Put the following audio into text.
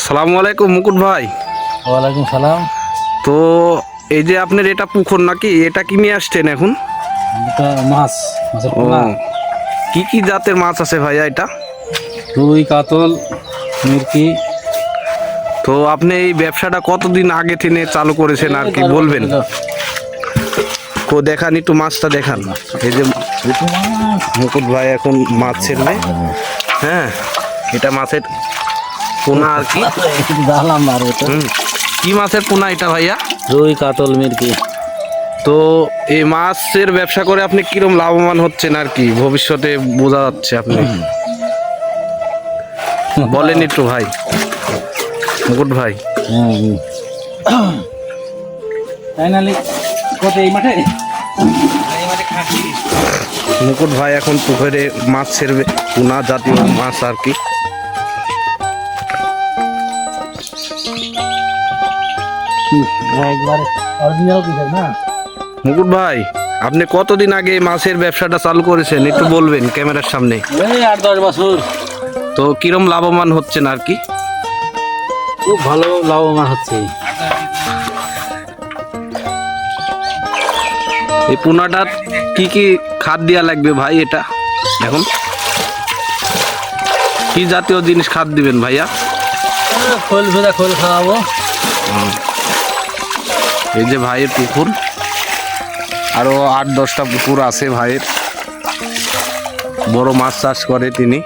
আসসালামু আলাইকুম মুকুট ভাই। ওয়ালাইকুম সালাম। তো এই যে আপনার এটা পুকুর নাকি, এটা কি নিয়ে আসছেন এখন? এটা মাছের ও, পোনা। কি কি জাতের মাছ আছে ভাইয়া এটা? রুই, কাতল, মিরকি। তো আপনি এই ব্যবসাটা কতদিন আগে থেকে চালু করেছেন আর কি বলবেন? তো দেখান একটু, মাছটা দেখান। এই যে মুকুট ভাই এখন মাছ ছেড়বে। হ্যাঁ, এটা মাছের পোনা আর কি। জানলাম আর এটা কি মাছের পোনা এটা ভাইয়া? রুই, কাতল, মিরকি। তো এই মাছের ব্যবসা করে আপনি কিরম লাভবান হচ্ছেন আর কি ভবিষ্যতে বোঝা যাচ্ছে আপনি বলেন একটু ভাই, মুকুট ভাই। ফাইনালি কত এই মাঠে? মুকুট ভাই এখন পুকুরে মাছ ছেড়বে, পোনা জাতীয় মাছ আর কি। একবারে অরিজিনাল পিস না। মুকুট ভাই, আপনি কতদিন আগে এই মাছের ব্যবসাটা চালু করেছেন একটু বলবেন ক্যামেরার সামনে? এই 8-10 বছর। তো কিরম লাভবান হচ্ছেন আর কি? খুব ভালো লাভবান হচ্ছে। এই পোনাটা কি কি খাদ দেওয়া লাগবে ভাই? এটা এখন কি জাতীয় জিনিস খাদ দিবেন ভাইয়া? খোল ভেজা খোল খাওয়াবো। এই যে ভাইয়ের পুকুর, আরো 8-10টা পুকুর আছে ভাইয়ের, বড় মাছ চাষ করে তিনি।